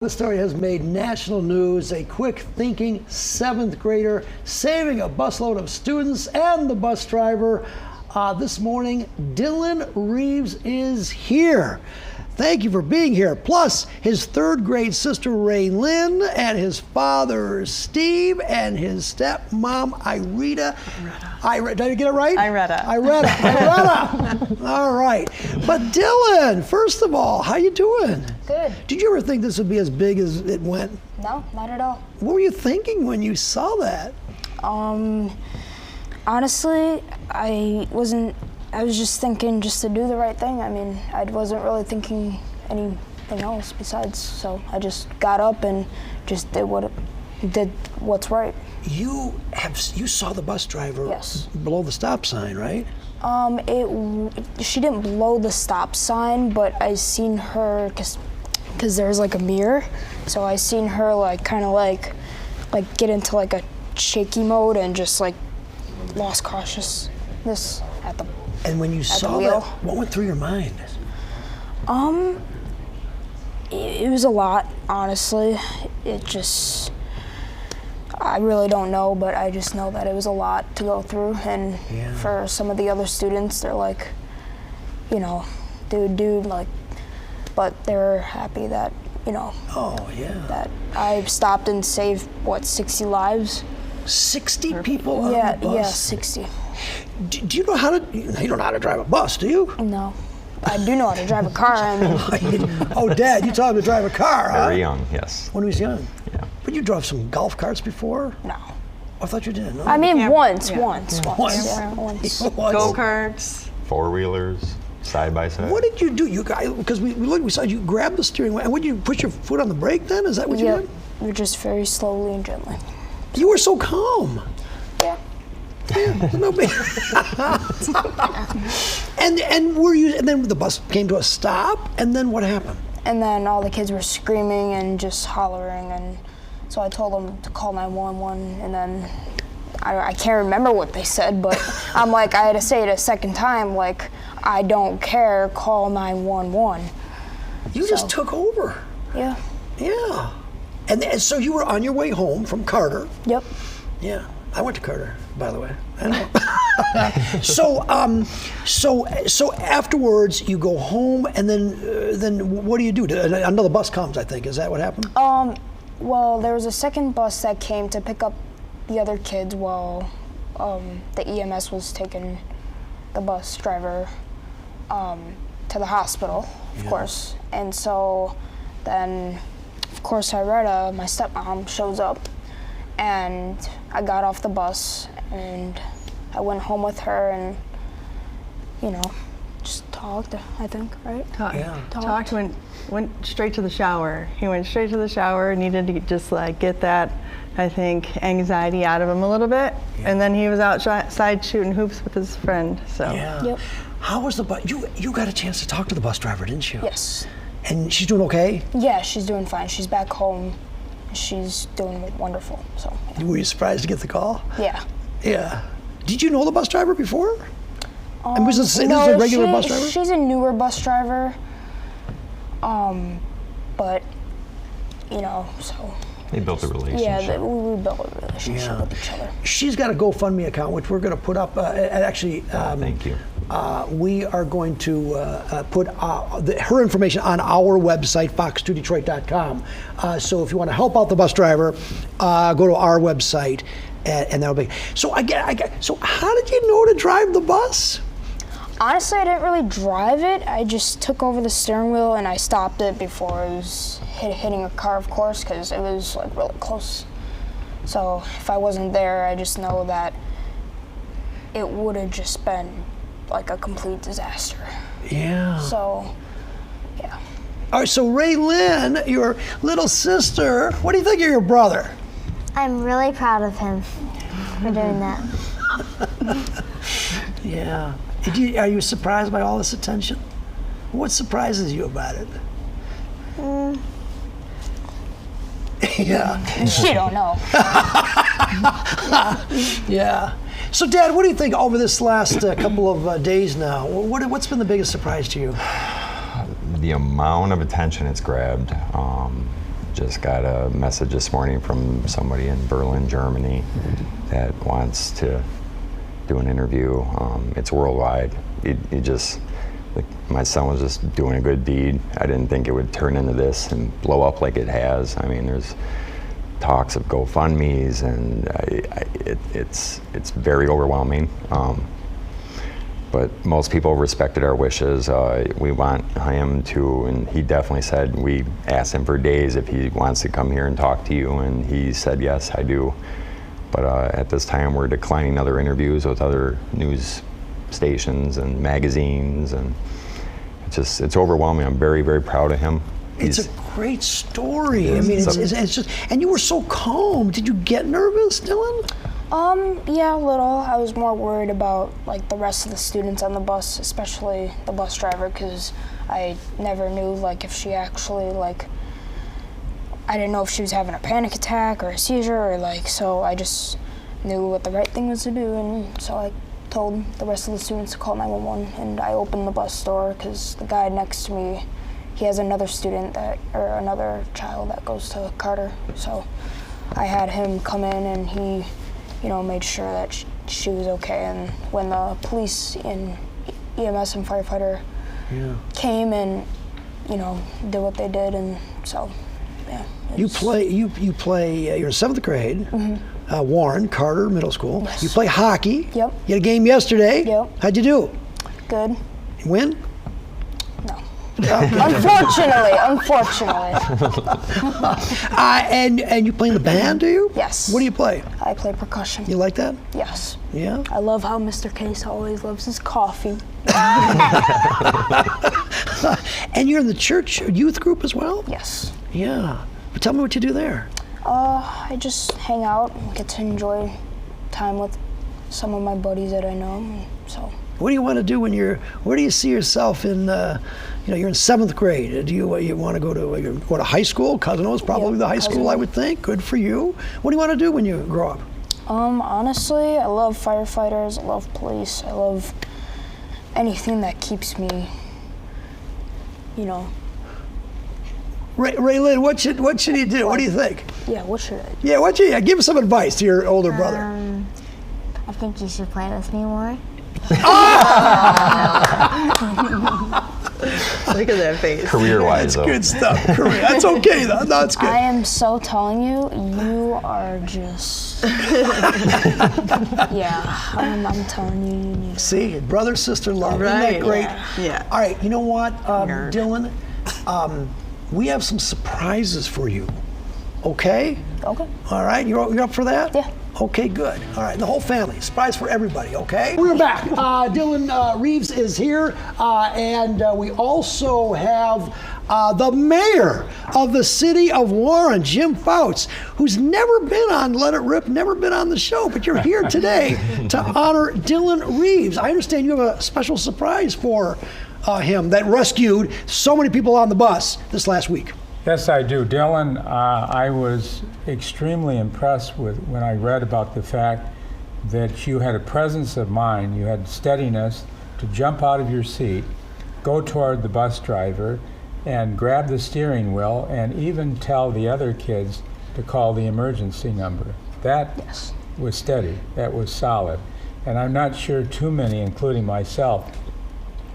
The story has made national news. A quick-thinking 7th grader saving a busload of students and the bus driver. This morning, Dillon Reeves is here. Thank you for being here. Plus, his 3rd grade sister, Raylyn, and his father, Steve, and his stepmom, Irita. Did I get it right? Irita. All right. But Dillon, first of all, how you doing? Good. Did you ever think this would be as big as it went? No, not at all. What were you thinking when you saw that? Honestly, I was just thinking just to do the right thing. I mean, I wasn't really thinking anything else besides, so I just got up and just did what's right. You saw the bus driver Yes. below the stop sign, right? She didn't blow the stop sign, but I seen her, cause there's like a mirror, so I seen her like kind of like get into like a shaky mode and just like lost consciousness at the. And when you saw that, what went through your mind? It was a lot, honestly. I really don't know, but I just know that it was a lot to go through. And for some of the other students, they're like, dude, like, but they're happy that, that I stopped and saved, 60 lives? 60 people on the bus? Yeah, 60. Do you know how to, you don't know how to drive a bus, do you? No. I do know how to drive a car. Oh, Dad, you taught him to drive a car, huh? Very young, yes. When he was young? Yeah. But you drove some golf carts before? No. I thought you did. No? I mean, once. Once. Go-karts. Four-wheelers, side-by-side. What did you do? You guys, because we saw you grab the steering wheel, and would you put your foot on the brake then? Is that what you did? We're just very slowly and gently. You were so calm. Yeah. No big. And then the bus came to a stop, and then what happened? And then all the kids were screaming and just hollering, and so I told them to call 911, and then I can't remember what they said, but I'm like, I had to say it a second time, like, I don't care, call 911. You just took over. Yeah. Yeah. And so you were on your way home from Carter. Yep. Yeah. I went to Carter, by the way. I know. So afterwards, you go home, and then what do you do? Another bus comes, I think. Is that what happened? Well, there was a second bus that came to pick up the other kids while the EMS was taking the bus driver to the hospital, of course. And so then, of course, Irita, my stepmom, shows up. And I got off the bus, and I went home with her, and just talked, I think, right? Talked, went straight to the shower. He went straight to the shower, needed to just like get that, I think, anxiety out of him a little bit. And then he was outside shooting hoops with his friend, so. Yeah. Yep. How was the bus? You got a chance to talk to the bus driver, didn't you? Yes. And she's doing okay? Yeah, she's doing fine. She's back home. She's doing wonderful, so. Yeah. Were you surprised to get the call? Yeah. Yeah. Did you know the bus driver before? And was this a regular bus driver? She's a newer bus driver. But, so. They built a relationship. Yeah, we built a relationship with each other. She's got a GoFundMe account, which we're going to put up. Actually, thank you. We are going to put her information on our website, fox2detroit.com. So if you want to help out the bus driver, go to our website, and that'll be. So So how did you know to drive the bus? Honestly, I didn't really drive it. I just took over the steering wheel and I stopped it before it was hitting a car, of course, because it was like really close. So if I wasn't there, I just know that it would have just been like a complete disaster. Yeah. So, yeah. All right, so Raylyn, your little sister, what do you think of your brother? I'm really proud of him for doing that. Yeah. Are you surprised by all this attention? What surprises you about it? Yeah. She don't know. Yeah. So, Dad, what do you think over this last couple of days now? What's been the biggest surprise to you? The amount of attention it's grabbed. just got a message this morning from somebody in Berlin, Germany, that wants to do an interview. It's worldwide. My son was just doing a good deed. I didn't think it would turn into this and blow up like it has. I mean, there's talks of GoFundMes, and it's very overwhelming. But most people respected our wishes. We want him to, and he definitely said, we asked him for days if he wants to come here and talk to you, and he said, yes, I do. But at this time, we're declining other interviews with other news stations and magazines, and it's overwhelming. I'm very, very proud of him. It's a great story. I mean, it's just, and you were so calm. Did you get nervous, Dillon? Yeah, a little. I was more worried about like the rest of the students on the bus, especially the bus driver, because I never knew like if she actually like, I didn't know if she was having a panic attack or a seizure or like, so I just knew what the right thing was to do, and so I told the rest of the students to call 911, and I opened the bus door because the guy next to me, he has another student or another child that goes to Carter, so I had him come in and he, made sure that she was okay. And when the police and EMS and firefighter came and, did what they did, and so, yeah. You play. You're in 7th grade. Mm-hmm. Warren, Carter Middle School. Yes. You play hockey. Yep. You had a game yesterday. Yep. How'd you do? Good. You win? No. Unfortunately. And you play in the band, do you? Yes. What do you play? I play percussion. You like that? Yes. Yeah. I love how Mr. Case always loves his coffee. And you're in the church youth group as well? Yes. Yeah. But tell me what you do there. I just hang out and get to enjoy time with some of my buddies that I know. So. What do you want to do where do you see yourself in, you're in 7th grade. Do you want to go to high school? Cousino is probably the high school, I would think. Good for you. What do you want to do when you grow up? Honestly, I love firefighters, I love police, I love anything that keeps me, Raylyn, what should he do? What do you think? Yeah, what should I do? Yeah, give some advice to your older brother. I think you should play with me more. Look at that face. Career-wise, though. Good stuff. Career. That's okay, though. That's good. I am so telling you, you are just. Yeah, I'm telling you, you need to. See, brother, sister love. Isn't that great? Yeah. All right, you know what, Dillon? We have some surprises for you. Okay? Okay. All right, you're up for that? Yeah. Okay, good. All right, the whole family. Surprise for everybody, okay? We're back. Dillon Reeves is here, and we also have the mayor of the city of Warren, Jim Fouts, who's never been on Let It Rip, never been on the show, but you're here today to honor Dillon Reeves. I understand you have a special surprise for him that rescued so many people on the bus this last week. Yes, I do. Dillon, I was extremely impressed when I read about the fact that you had a presence of mind, you had steadiness to jump out of your seat, go toward the bus driver, and grab the steering wheel, and even tell the other kids to call the emergency number. That was steady. That was solid. And I'm not sure too many, including myself,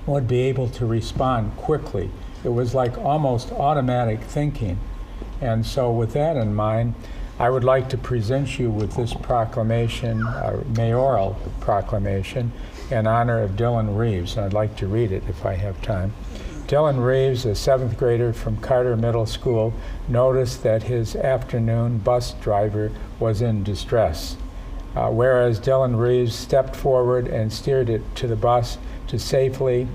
would be able to respond quickly. It was like almost automatic thinking. And so with that in mind, I would like to present you with this proclamation, mayoral proclamation, in honor of Dillon Reeves. And I'd like to read it if I have time. Dillon Reeves, a 7th grader from Carter Middle School, noticed that his afternoon bus driver was in distress. Whereas Dillon Reeves stepped forward and steered it to the bus to safety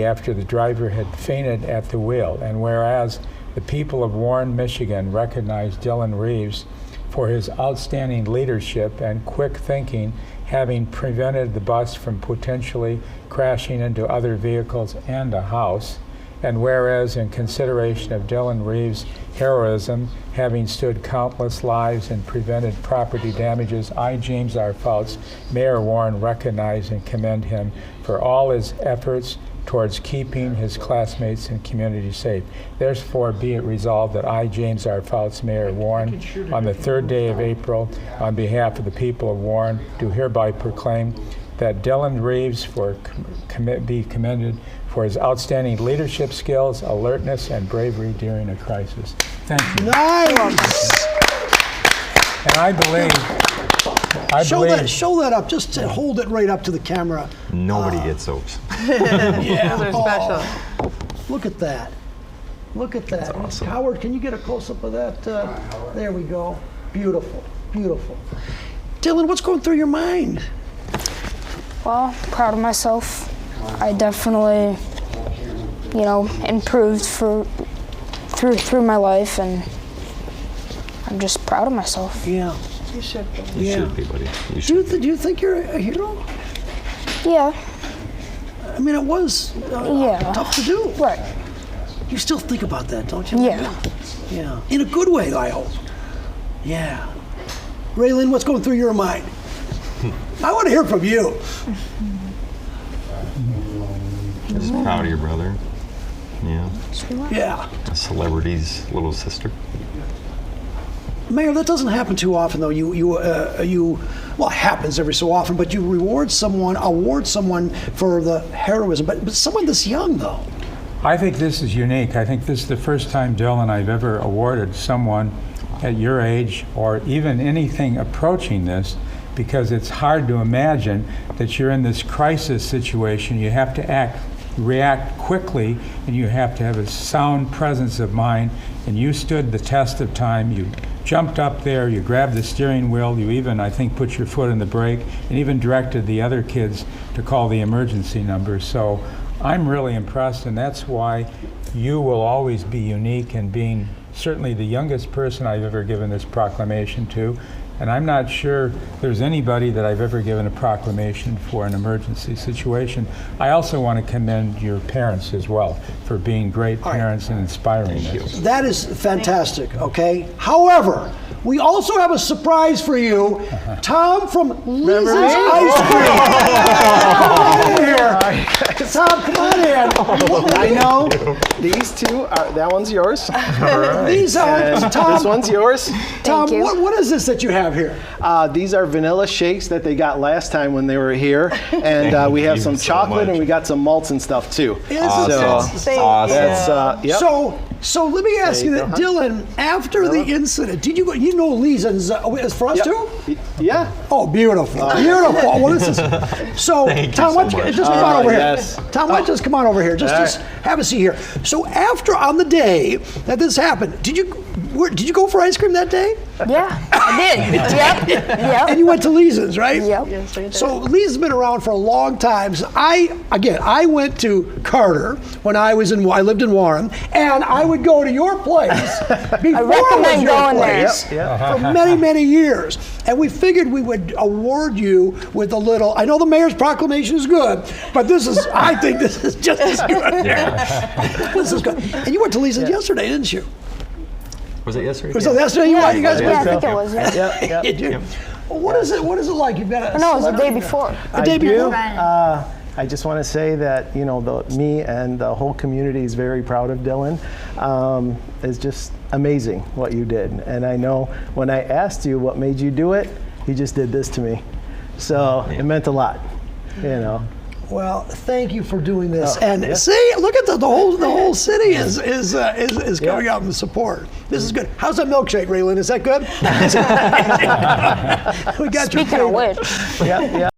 after the driver had fainted at the wheel, and whereas the people of Warren, Michigan recognized Dillon Reeves for his outstanding leadership and quick thinking, having prevented the bus from potentially crashing into other vehicles and a house, and whereas in consideration of Dillon Reeves' heroism, having stood countless lives and prevented property damages, I, James R. Fouts, Mayor Warren, recognize and commend him for all his efforts, towards keeping his classmates and community safe. Therefore, be it resolved that I, James R. Fouts, Mayor of Warren, on the 3rd day of April, on behalf of the people of Warren, do hereby proclaim that Dillon Reeves be commended for his outstanding leadership skills, alertness, and bravery during a crisis. Thank you. Nice. And I believe Show that up. Just to hold it right up to the camera. Nobody gets those. Yeah. Those are special. Look at that. Look at that. That's awesome. Howard, can you get a close-up of that? There we go. Beautiful. Beautiful. Dillon, what's going through your mind? Well, proud of myself. I definitely, improved through my life, and I'm just proud of myself. Yeah. You should be. You Yeah. should be, buddy. You Do should. you think you're a hero? Yeah, I mean, it was Yeah. tough to do. right. You still think about that, don't you? Yeah. Yeah. In a good way, I hope. Yeah. Raylene, what's going through your mind? I want to hear from you. Just proud of your brother. Yeah. Yeah. A celebrity's little sister. Mayor, that doesn't happen too often, though. Well, it happens every so often, but you award someone for the heroism. But someone this young, though. I think this is unique. I think this is the first time, Dillon, I've ever awarded someone at your age or even anything approaching this, because it's hard to imagine that you're in this crisis situation. You have to react quickly, and you have to have a sound presence of mind, and you stood the test of time. You jumped up there, you grabbed the steering wheel, you even, I think, put your foot in the brake, and even directed the other kids to call the emergency number. So I'm really impressed, and that's why you will always be unique in being certainly the youngest person I've ever given this proclamation to. And I'm not sure there's anybody that I've ever given a proclamation for an emergency situation. I also want to commend your parents as well for being great parents and inspiring us. That is fantastic, okay? However, we also have a surprise for you. Tom from Liz's Ice Cream. Come on in here. Tom, come on in. I know these two are, that one's yours. These are, And Tom, this one's yours. Tom, Thank you. what is this that you have here? These are vanilla shakes that they got last time when they were here. And we have you some so chocolate much. and we got some malts and stuff too. Awesome. So Awesome. that's, yep. So let me ask you There you that, go. Dylan, after the incident, did you go, you know Lee's for us Yep. too? Yeah. Oh, beautiful, beautiful. Well, this is, so Thank you Tom, so why don't you much. just come on over here. yes. Tom, why don't you just come on over here? Just have a seat here. So after, on the day that this happened, did you go for ice cream that day? Yeah, I did. Yep. And you went to Lee's, right? Yep. Yes, we did. So Lee's has been around for a long time. So I went to Carter when I lived in Warren, and I would go to your place before it was recommend your going there. place Yep, for many, many years. And we figured we would award you with a little, I know the mayor's proclamation is good, but I think this is just as good. This is good. And you went to Lee's yesterday, didn't you? Was it yesterday? Was it yesterday you went? You guys Yeah, I went? think it was. Yeah. Yep, yep. Did you? Well, what is it like? You've got a No, it was the day before. The day I do. before? I just want to say that me and the whole community is very proud of Dillon. It's just amazing what you did, and I know when I asked you what made you do it, you just did this to me. So it meant a lot. Well, thank you for doing this. And see, look at the whole city is coming out in support. This is good. How's that milkshake, Raylene? Is that good? We got Speaking your of which. Yeah.